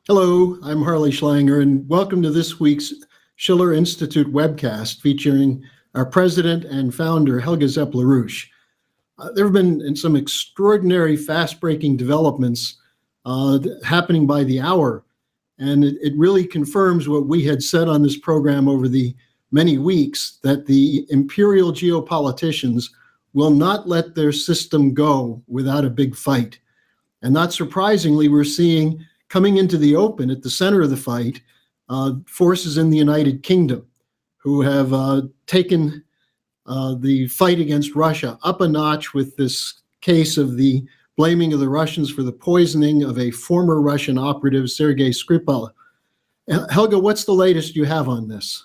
Hello, I'm Harley Schlanger, and welcome to this week's Schiller Institute webcast featuring our president and founder, Helga Zepp-LaRouche. There have been some extraordinary, fast-breaking developments happening by the hour, and it really confirms what we had said on this program over the many weeks, that the imperial geopoliticians will not let their system go without a big fight. And not surprisingly, we're seeing coming into the open at the center of the fight, forces in the United Kingdom who have taken the fight against Russia up a notch with this case of the blaming of the Russians for the poisoning of a former Russian operative, Sergei Skripal. Helga, what's the latest you have on this?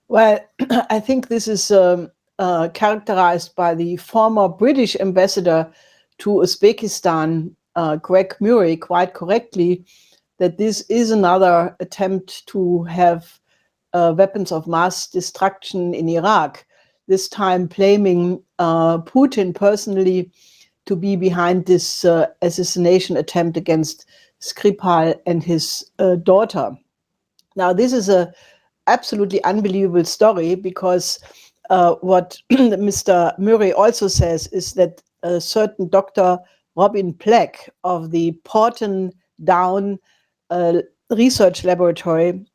Well, I think this is characterized by the former British ambassador to Uzbekistan, Greg Murray, quite correctly, that this is another attempt to have weapons of mass destruction in Iraq, this time blaming Putin personally to be behind this assassination attempt against Skripal and his daughter. Now, this is an absolutely unbelievable story because what Mr. Murray also says is that a certain Dr. Robin Black of the Porton Down Research Laboratory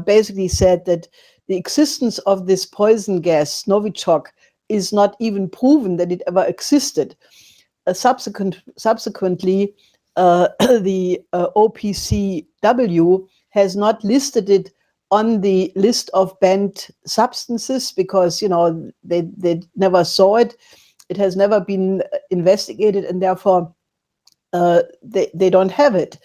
basically said that the existence of this poison gas, Novichok, is not even proven that it ever existed. Subsequently, the OPCW has not listed it on the list of banned substances because, they never saw it. It has never been investigated, and therefore they don't have it.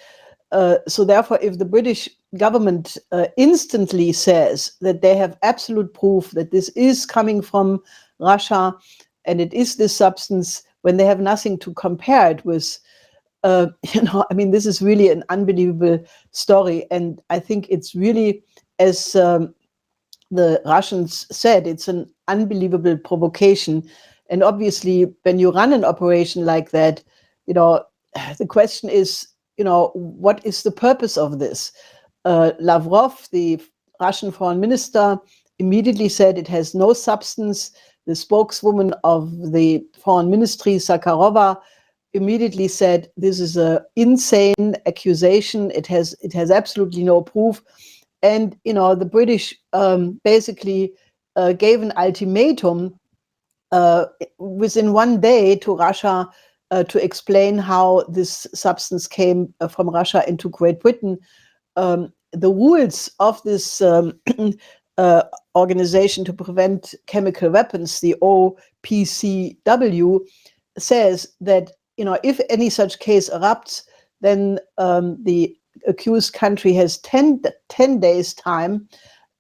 So therefore, if the British government instantly says that they have absolute proof that this is coming from Russia and it is this substance, when they have nothing to compare it with, this is really an unbelievable story. And I think it's really, as the Russians said, it's an unbelievable provocation. And obviously, when you run an operation like that, the question is, what is the purpose of this? Lavrov, the Russian foreign minister, immediately said it has no substance. The spokeswoman of the foreign ministry, Zakharova, immediately said this is an insane accusation. It has absolutely no proof. And, the British basically gave an ultimatum within one day to Russia to explain how this substance came from Russia into Great Britain. The rules of this organization to prevent chemical weapons, the OPCW, says that if any such case erupts, then the accused country has 10 days time.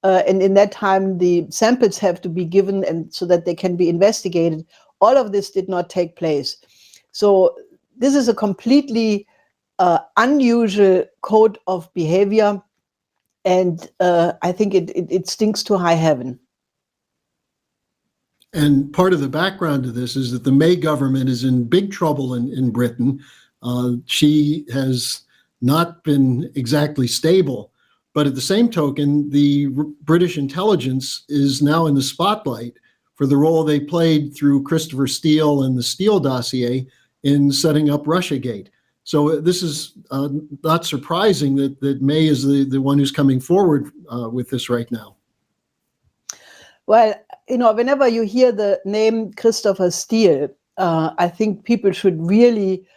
And in that time, the samples have to be given and so that they can be investigated. All of this did not take place. So this is a completely unusual code of behavior. And I think it stinks to high heaven. And part of the background to this is that the May government is in big trouble in Britain. She has not been exactly stable. But at the same token, the British intelligence is now in the spotlight for the role they played through Christopher Steele and the Steele dossier in setting up Russiagate. So this is not surprising that May is the one who's coming forward with this right now. Well, whenever you hear the name Christopher Steele, I think people should really,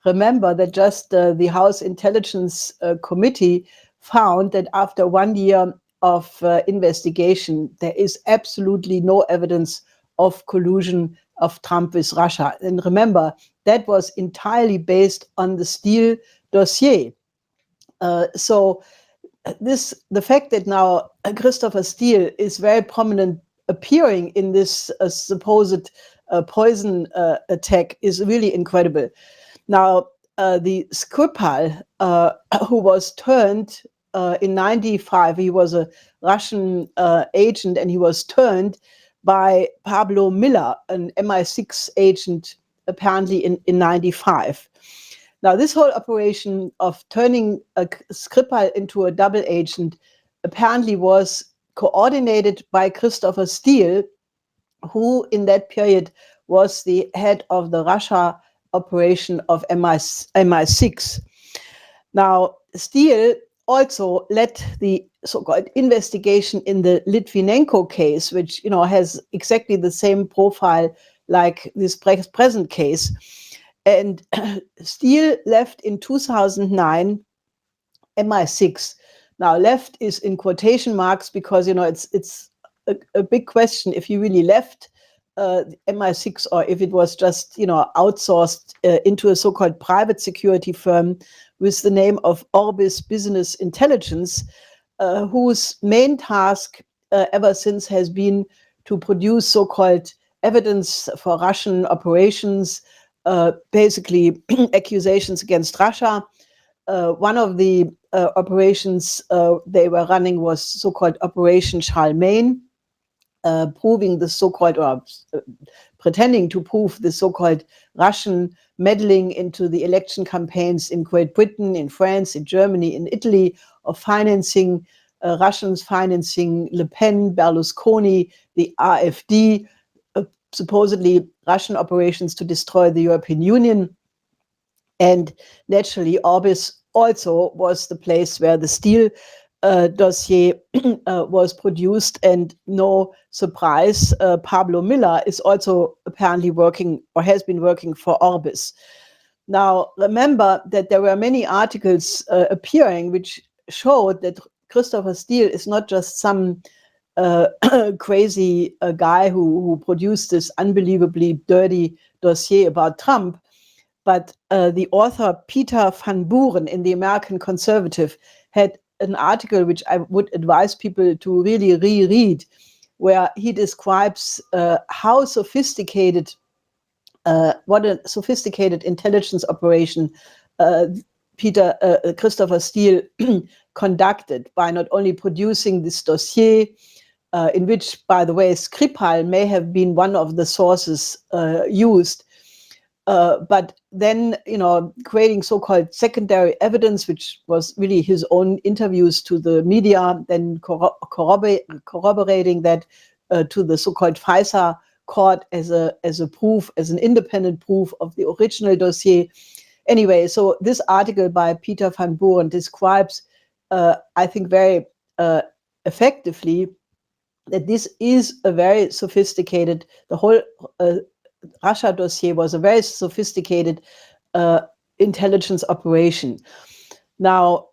remember that just the House Intelligence Committee found that after 1 year of investigation, there is absolutely no evidence of collusion of Trump with Russia. And remember, that was entirely based on the Steele dossier. So the fact that now Christopher Steele is very prominent appearing in this supposed poison attack is really incredible. Now, the Skripal, who was turned in 1995, he was a Russian agent, and he was turned by Pablo Miller, an MI6 agent, apparently in 1995. Now, this whole operation of turning Skripal into a double agent apparently was coordinated by Christopher Steele, who in that period was the head of the Russia operation of MI6. Now, Steele also led the so-called investigation in the Litvinenko case, which has exactly the same profile like this present case. And Steele left in 2009 MI6. Now, left is in quotation marks because it's a big question if he really left MI6 or if it was just outsourced into a so-called private security firm with the name of Orbis Business Intelligence, whose main task ever since has been to produce so-called evidence for Russian operations, basically accusations against Russia. One of the operations they were running was so-called Operation Charlemagne, proving the so-called, or pretending to prove the so-called Russian meddling into the election campaigns in Great Britain, in France, in Germany, in Italy, of financing, Russians financing Le Pen, Berlusconi, the AfD, supposedly Russian operations to destroy the European Union. And naturally, Orbis also was the place where the Steele dossier was produced, and no surprise, Pablo Miller is also apparently working or has been working for Orbis. Now, remember that there were many articles appearing which showed that Christopher Steele is not just some crazy guy who produced this unbelievably dirty dossier about Trump, but the author Peter Van Buren in the American Conservative had an article which I would advise people to really reread, where he describes how sophisticated, what a sophisticated intelligence operation Christopher Steele conducted by not only producing this dossier, in which, by the way, Skripal may have been one of the sources used, but then, creating so-called secondary evidence, which was really his own interviews to the media, then corroborating that to the so-called FISA court as a proof, as an independent proof of the original dossier. Anyway, so this article by Peter Van Buren describes, I think, very effectively that this is a very sophisticated, the whole Russia dossier was a very sophisticated intelligence operation. Now,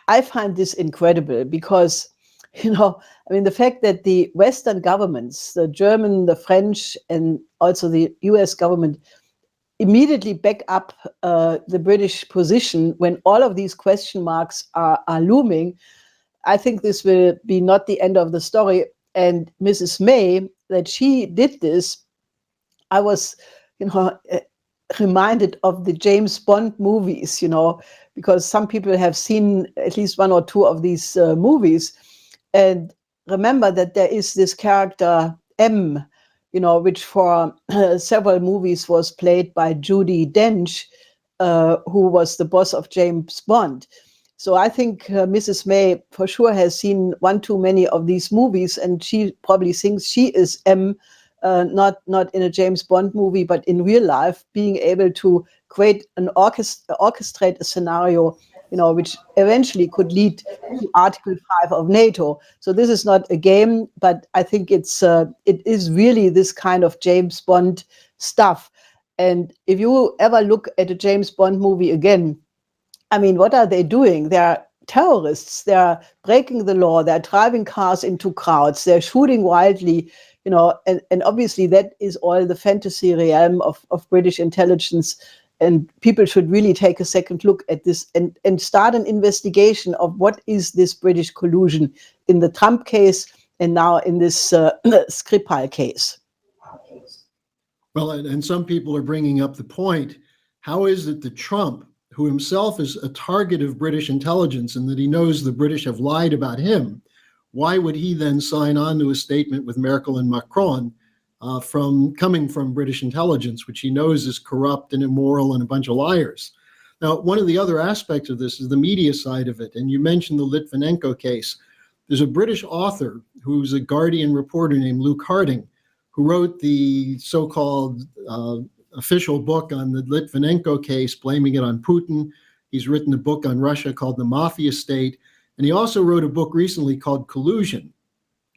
I find this incredible because, the fact that the Western governments, the German, the French, and also the US government immediately back up the British position when all of these question marks are looming, I think this will be not the end of the story. And Mrs. May, that she did this, I was, reminded of the James Bond movies, because some people have seen at least one or two of these movies. And remember that there is this character M, which for several movies was played by Judi Dench, who was the boss of James Bond. So I think Mrs. May for sure has seen one too many of these movies, and she probably thinks she is M, not in a James Bond movie, but in real life, being able to create an orchestrate a scenario, which eventually could lead to Article 5 of NATO. So this is not a game, but I think it is really this kind of James Bond stuff. And if you ever look at a James Bond movie again, what are they doing? They're terrorists. They're breaking the law. They're driving cars into crowds. They're shooting wildly, and obviously that is all the fantasy realm of British intelligence. And people should really take a second look at this and start an investigation of what is this British collusion in the Trump case and now in this Skripal case. Well, and some people are bringing up the point, how is it that Trump, who himself is a target of British intelligence and that he knows the British have lied about him, why would he then sign on to a statement with Merkel and Macron coming from British intelligence, which he knows is corrupt and immoral and a bunch of liars? Now, one of the other aspects of this is the media side of it. And you mentioned the Litvinenko case. There's a British author who's a Guardian reporter named Luke Harding, who wrote the so-called official book on the Litvinenko case, blaming it on Putin. He's written a book on Russia called The Mafia State. And he also wrote a book recently called Collusion,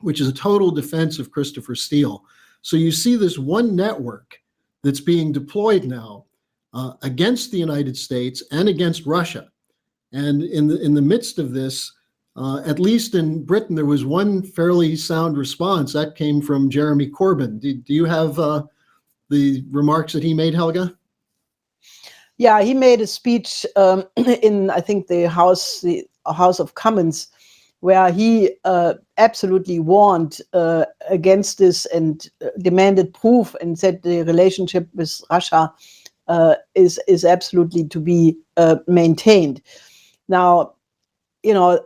which is a total defense of Christopher Steele. So you see this one network that's being deployed now against the United States and against Russia. And in the midst of this, at least in Britain, there was one fairly sound response. That came from Jeremy Corbyn. Do you have the remarks that he made, Helga? Yeah, he made a speech in, I think, the House of Commons, where he absolutely warned against this and demanded proof, and said the relationship with Russia is absolutely to be maintained. Now,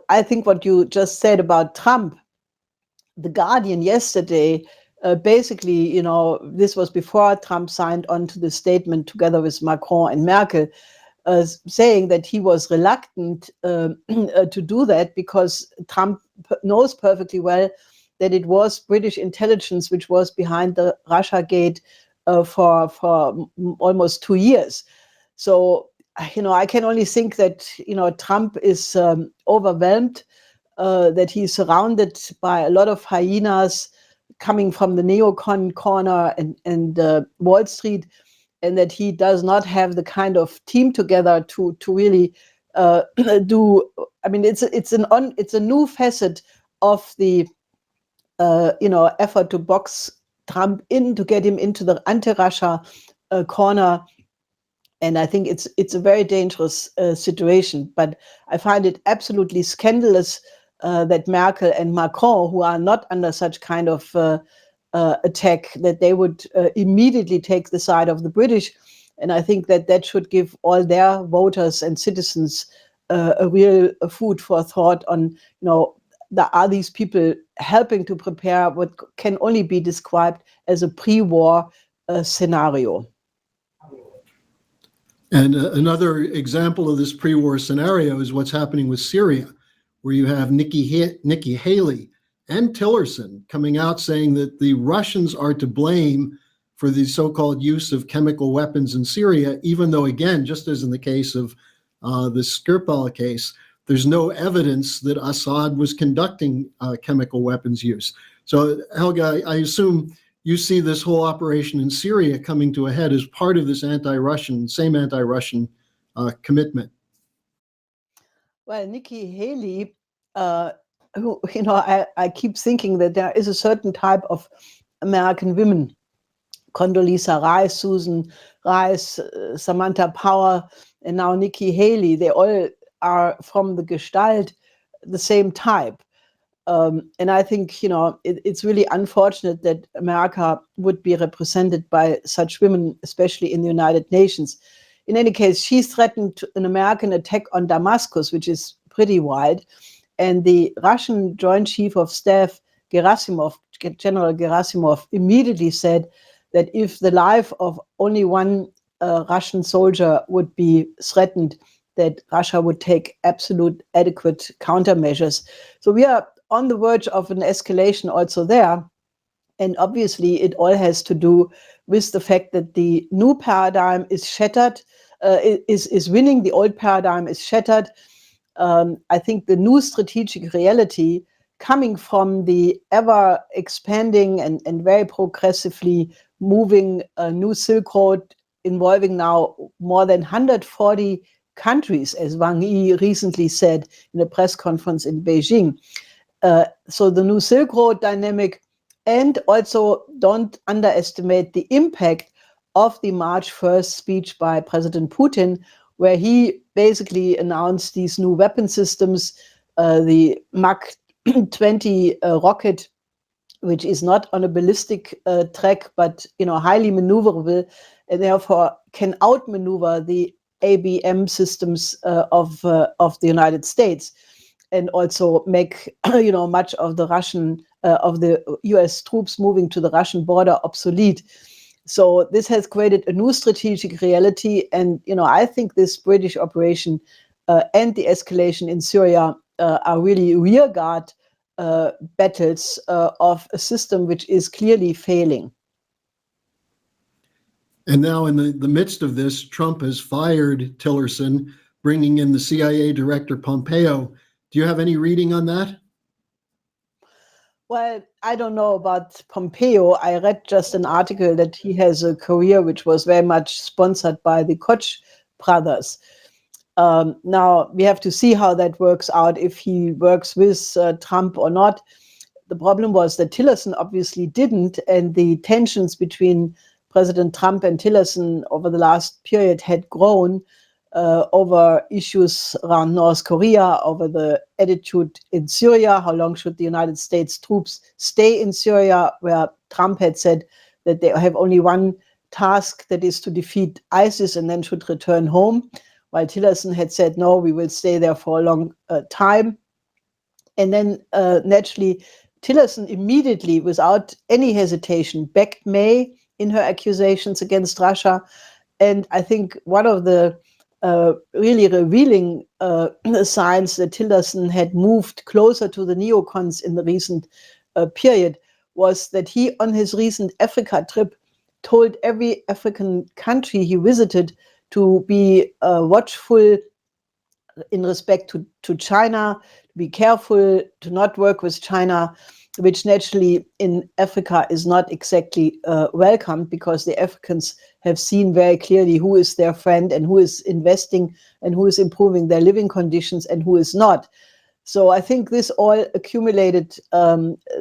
I think what you just said about Trump, The Guardian yesterday, basically, this was before Trump signed on to the statement together with Macron and Merkel, saying that he was reluctant to do that because Trump knows perfectly well that it was British intelligence which was behind the Russiagate for almost 2 years. So, I can only think that, Trump is overwhelmed, that he's surrounded by a lot of hyenas coming from the neocon corner and Wall Street, and that he does not have the kind of team together to really do. I mean, it's a new facet of the effort to box Trump in, to get him into the anti-Russia corner. And I think it's a very dangerous situation. But I find it absolutely scandalous that Merkel and Macron, who are not under such kind of attack, that they would immediately take the side of the British. And I think that should give all their voters and citizens a real food for thought on, are these people helping to prepare what can only be described as a pre-war scenario. And another example of this pre-war scenario is what's happening with Syria, where you have Nikki Haley and Tillerson coming out saying that the Russians are to blame for the so-called use of chemical weapons in Syria, even though, again, just as in the case of the Skripal case, there's no evidence that Assad was conducting chemical weapons use. So, Helga, I assume you see this whole operation in Syria coming to a head as part of this same anti-Russian commitment. Well, Nikki Haley, who, I keep thinking that there is a certain type of American women, Condoleezza Rice, Susan Rice, Samantha Power, and now Nikki Haley, they all are from the Gestalt the same type. And I think, it's really unfortunate that America would be represented by such women, especially in the United Nations. In any case, she threatened an American attack on Damascus, which is pretty wild. And the Russian Joint Chief of Staff, General Gerasimov, immediately said that if the life of only one Russian soldier would be threatened, that Russia would take absolute adequate countermeasures. So we are on the verge of an escalation also there. And obviously it all has to do with the fact that the new paradigm is shattered, is winning, the old paradigm is shattered. I think the new strategic reality coming from the ever expanding and very progressively moving new Silk Road involving now more than 140 countries, as Wang Yi recently said in a press conference in Beijing. So the new Silk Road dynamic, and also don't underestimate the impact of the March 1st speech by President Putin, where he basically announced these new weapon systems, the Mach 20 rocket, which is not on a ballistic track, but highly maneuverable, and therefore can outmaneuver the ABM systems of the United States, and also make much of the Russian of the U.S. troops moving to the Russian border obsolete. So this has created a new strategic reality. And, I think this British operation and the escalation in Syria are really rearguard battles of a system which is clearly failing. And now in the midst of this, Trump has fired Tillerson, bringing in the CIA director Pompeo. Do you have any reading on that? Well, I don't know about Pompeo. I read just an article that he has a career which was very much sponsored by the Koch brothers. Now, we have to see how that works out, if he works with Trump or not. The problem was that Tillerson obviously didn't, and the tensions between President Trump and Tillerson over the last period had grown over issues around North Korea, over the attitude in Syria, how long should the United States troops stay in Syria, where Trump had said that they have only one task, that is to defeat ISIS and then should return home, while Tillerson had said, no, we will stay there for a long time. And then naturally, Tillerson immediately, without any hesitation, backed May in her accusations against Russia. And I think one of the really revealing signs that Tillerson had moved closer to the neocons in the recent period was that he, on his recent Africa trip, told every African country he visited to be watchful in respect to China, to be careful, to not work with China, which naturally in Africa is not exactly welcomed, because the Africans have seen very clearly who is their friend and who is investing and who is improving their living conditions and who is not. So I think this all accumulated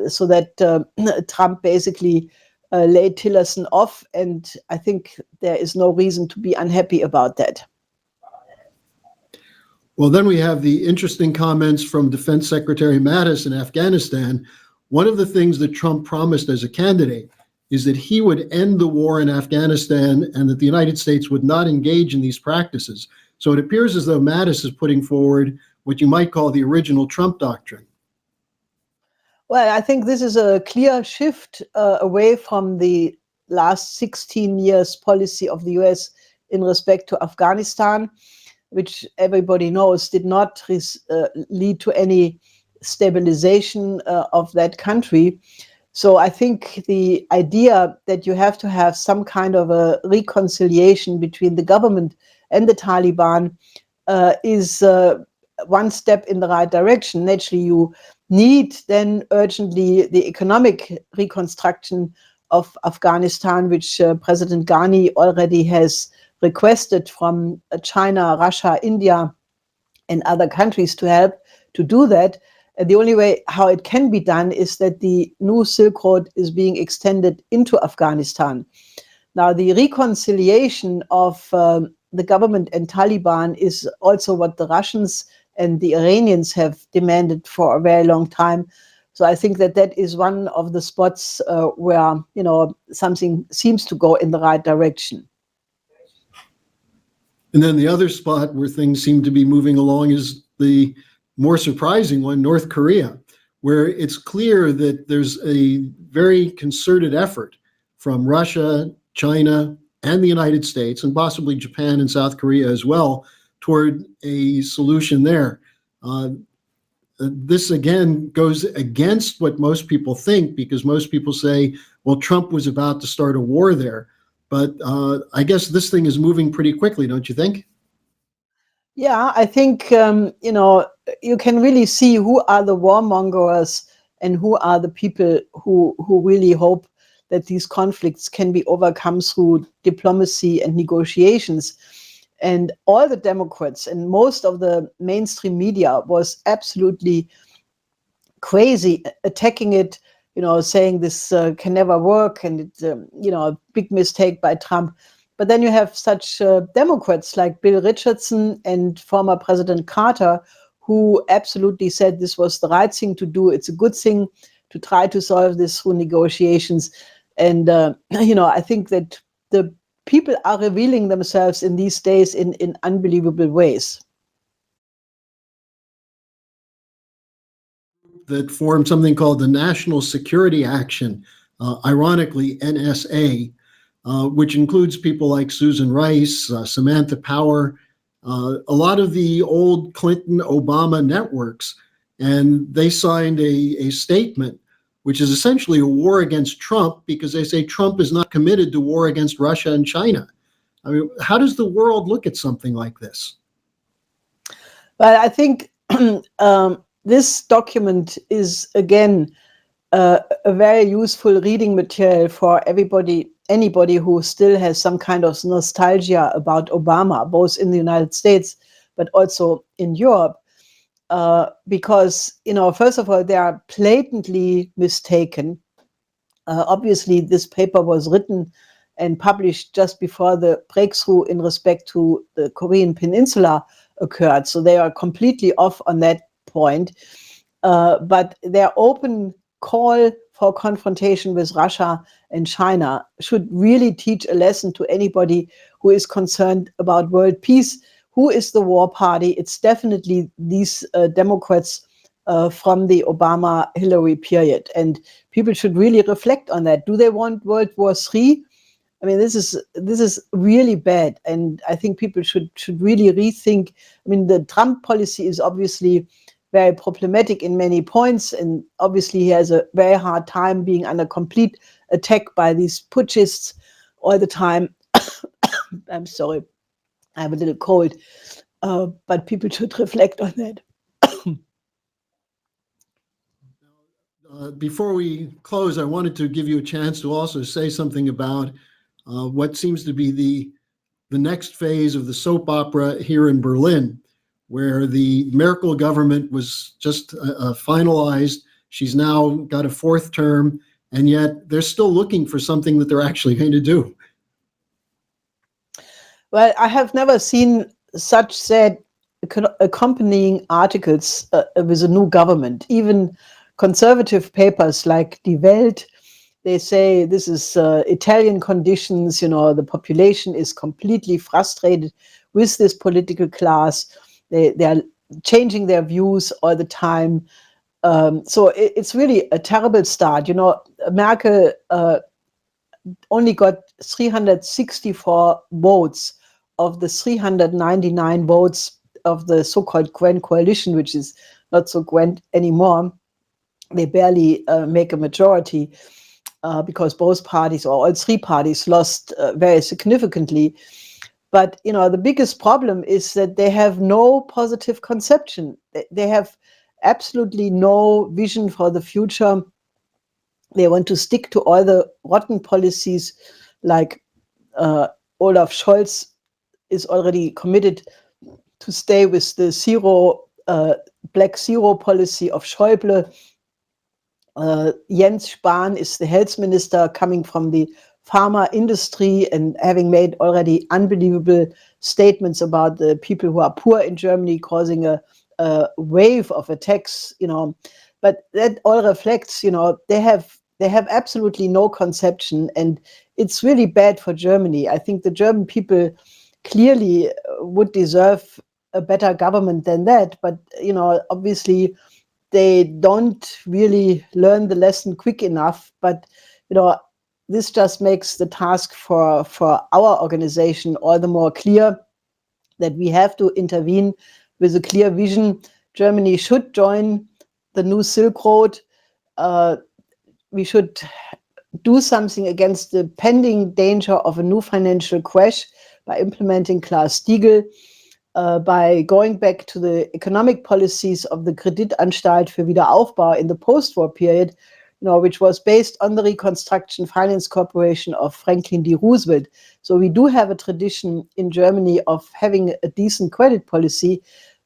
so that Trump basically laid Tillerson off, and I think there is no reason to be unhappy about that. Well, then we have the interesting comments from Defense Secretary Mattis in Afghanistan. One of the things that Trump promised as a candidate is that he would end the war in Afghanistan and that the United States would not engage in these practices. So it appears as though Mattis is putting forward what you might call the original Trump doctrine. Well, I think this is a clear shift away from the last 16 years policy of the US in respect to Afghanistan, which everybody knows did not lead to any stabilization of that country. So I think the idea that you have to have some kind of a reconciliation between the government and the Taliban is one step in the right direction. Naturally, you need then urgently the economic reconstruction of Afghanistan, which President Ghani already has requested from China, Russia, India, and other countries to help to do that. And the only way how it can be done is that the new Silk Road is being extended into Afghanistan. Now, the reconciliation of the government and Taliban is also what the Russians and the Iranians have demanded for a very long time. So I think that that is one of the spots where, something seems to go in the right direction. And then the other spot where things seem to be moving along is the more surprising one, North Korea, where it's clear that there's a very concerted effort from Russia, China, and the United States, and possibly Japan and South Korea as well, toward a solution there. This again goes against what most people think, because most people say, well, Trump was about to start a war there. But I guess this thing is moving pretty quickly, don't you think? Yeah, I think, you can really see who are the warmongers and who are the people who really hope that these conflicts can be overcome through diplomacy and negotiations. And all the Democrats and most of the mainstream media was absolutely crazy, attacking it, saying this can never work, and it's, a big mistake by Trump. But then you have such Democrats like Bill Richardson and former President Carter, who absolutely said this was the right thing to do. It's a good thing to try to solve this through negotiations. And, I think that the people are revealing themselves in these days in unbelievable ways. That formed something called the National Security Action, ironically NSA, which includes people like Susan Rice, Samantha Power, a lot of the old Clinton-Obama networks. And they signed a statement, which is essentially a war against Trump, because they say Trump is not committed to war against Russia and China. I mean, how does the world look at something like this? Well, I think this document is, again, a very useful reading material for anybody who still has some kind of nostalgia about Obama, both in the United States, but also in Europe. Because, first of all, they are blatantly mistaken. Obviously, this paper was written and published just before the breakthrough in respect to the Korean Peninsula occurred. So they are completely off on that point. But their open call for confrontation with Russia and China should really teach a lesson to anybody who is concerned about world peace. Who is the war party? It's definitely these Democrats from the Obama-Hillary period. And people should really reflect on that. Do they want World War III? I mean, this is really bad. And I think people should really rethink. I mean, the Trump policy is obviously very problematic in many points. And obviously he has a very hard time being under complete attack by these putschists all the time. I'm sorry. I have a little cold, but people should reflect on that. Before we close, I wanted to give you a chance to also say something about what seems to be the next phase of the soap opera here in Berlin, where the Merkel government was just finalized. She's now got a fourth term, and yet they're still looking for something that they're actually going to do. Well, I have never seen such sad accompanying articles with a new government. Even conservative papers like Die Welt, they say this is Italian conditions, the population is completely frustrated with this political class. They are changing their views all the time. So it's really a terrible start. Merkel only got 364 votes of the 399 votes of the so-called Grand Coalition, which is not so grand anymore. They barely make a majority because both parties, or all three parties, lost very significantly. But, the biggest problem is that they have no positive conception. They have absolutely no vision for the future. They want to stick to all the rotten policies, like Olaf Scholz is already committed to stay with the black zero policy of Schäuble. Jens Spahn is the health minister coming from the pharma industry and having made already unbelievable statements about the people who are poor in Germany, causing a wave of attacks, But that all reflects, they have absolutely no conception, and it's really bad for Germany. I think the German people clearly would deserve a better government than that, but obviously they don't really learn the lesson quick enough. But this just makes the task for our organization all the more clear, that we have to intervene with a clear vision. Germany should join the new Silk Road. We should do something against the pending danger of a new financial crash by implementing Glass-Steagall, by going back to the economic policies of the Kreditanstalt für Wiederaufbau in the post-war period, which was based on the Reconstruction Finance Corporation of Franklin D. Roosevelt. So we do have a tradition in Germany of having a decent credit policy,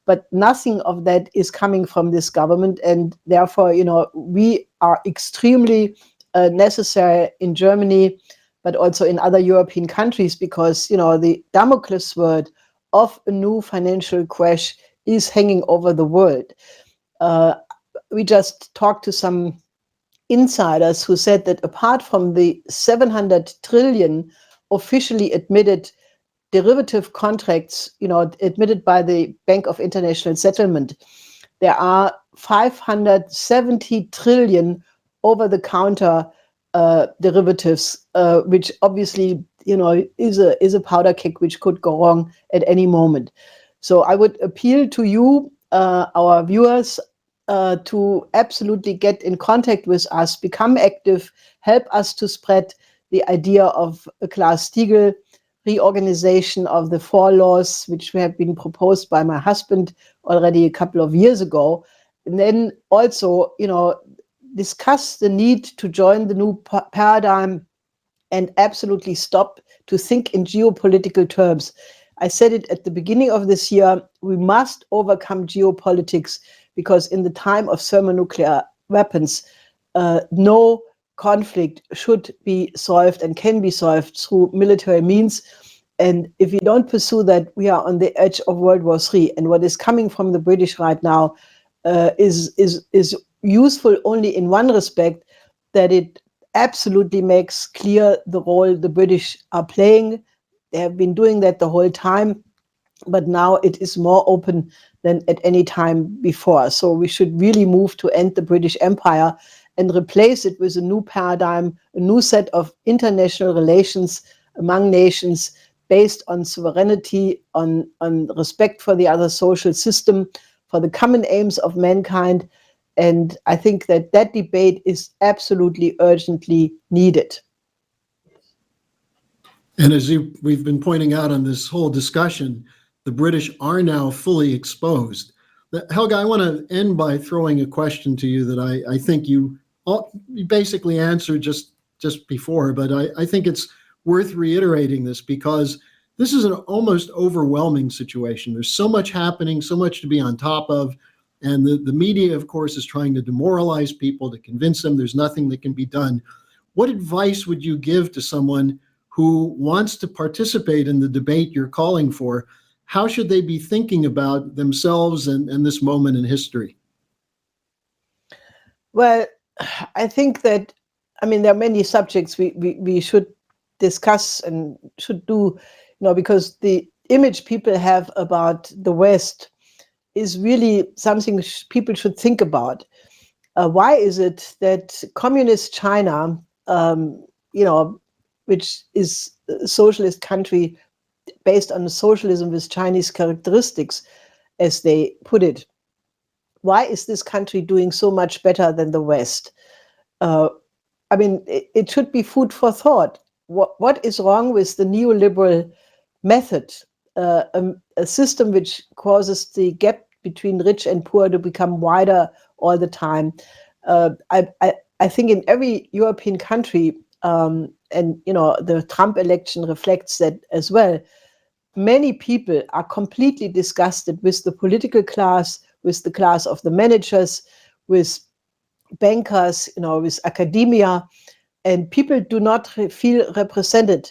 but nothing of that is coming from this government. And therefore, we are extremely necessary in Germany, but also in other European countries, because, the Damocles sword of a new financial crash is hanging over the world. We just talked to some insiders who said that apart from the 700 trillion officially admitted derivative contracts, admitted by the Bank of International Settlement, there are 570 trillion over-the-counter derivatives, which obviously, is a powder keg which could go wrong at any moment. So I would appeal to you, our viewers, to absolutely get in contact with us, become active, help us to spread the idea of a Glass-Steagall reorganization of the 4 laws, which have been proposed by my husband already a couple of years ago. And then also, discuss the need to join the new paradigm and absolutely stop to think in geopolitical terms. I said it at the beginning of this year, we must overcome geopolitics, because in the time of thermonuclear weapons, no conflict should be solved and can be solved through military means. And if we don't pursue that, we are on the edge of World War III. And what is coming from the British right now is useful only in one respect, that it absolutely makes clear the role the British are playing. They have been doing that the whole time, but now it is more open than at any time before. So we should really move to end the British Empire and replace it with a new paradigm, a new set of international relations among nations based on sovereignty, on respect for the other social system, for the common aims of mankind. And I think that debate is absolutely urgently needed. And as we've been pointing out on this whole discussion, the British are now fully exposed. Helga, I want to end by throwing a question to you that I think you basically answered just before, but I think it's worth reiterating this, because this is an almost overwhelming situation. There's so much happening, so much to be on top of, and the media, of course, is trying to demoralize people, to convince them there's nothing that can be done. What advice would you give to someone who wants to participate in the debate you're calling for? How should they be thinking about themselves and this moment in history? Well, I think that, there are many subjects we should discuss and should do, because the image people have about the West is really something people should think about. Why is it that communist China, which is a socialist country based on socialism with Chinese characteristics, as they put it, why is this country doing so much better than the West? It should be food for thought. What is wrong with the neoliberal method, a system which causes the gap between rich and poor to become wider all the time? I think in every European country, and the Trump election reflects that as well, many people are completely disgusted with the political class, with the class of the managers, with bankers, with academia, and people do not feel represented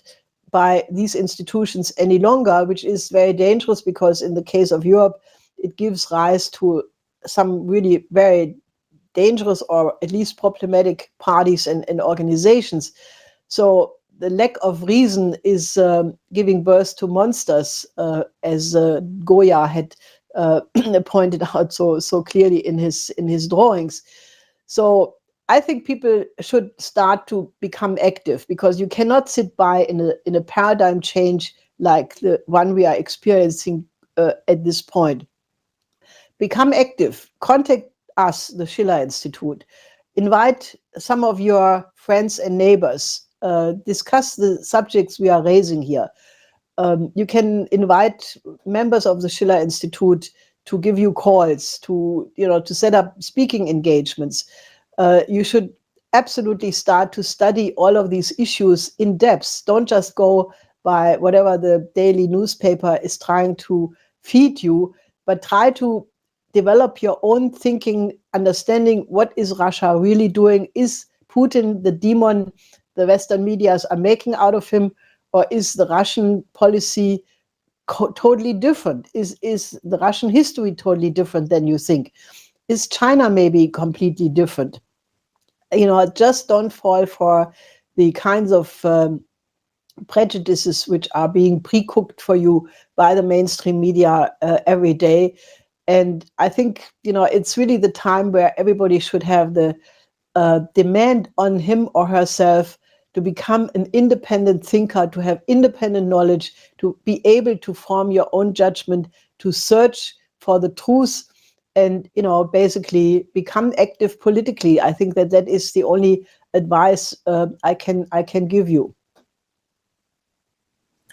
by these institutions any longer, which is very dangerous, because in the case of Europe, it gives rise to some really very dangerous, or at least problematic, parties and organizations. So the lack of reason is giving birth to monsters, as Goya had pointed out so clearly in his drawings. So I think people should start to become active, because you cannot sit by in a paradigm change like the one we are experiencing at this point. Become active. Contact us, the Schiller Institute. Invite some of your friends and neighbors. Discuss the subjects we are raising here. You can invite members of the Schiller Institute to give you calls, to set up speaking engagements. You should absolutely start to study all of these issues in depth. Don't just go by whatever the daily newspaper is trying to feed you, but try to develop your own thinking, understanding what is Russia really doing. Is Putin the demon the Western medias are making out of him, or is the Russian policy totally different? Is the Russian history totally different than you think? Is China maybe completely different? Just don't fall for the kinds of prejudices which are being pre-cooked for you by the mainstream media every day. And I think, it's really the time where everybody should have the demand on him or herself to become an independent thinker, to have independent knowledge, to be able to form your own judgment, to search for the truth, and basically become active politically. I think that is the only advice I can give you.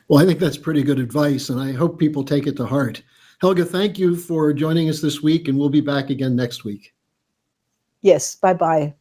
Well, I think that's pretty good advice, and I hope people take it to heart. Helga, thank you for joining us this week, and we'll be back again next week. Yes, bye-bye.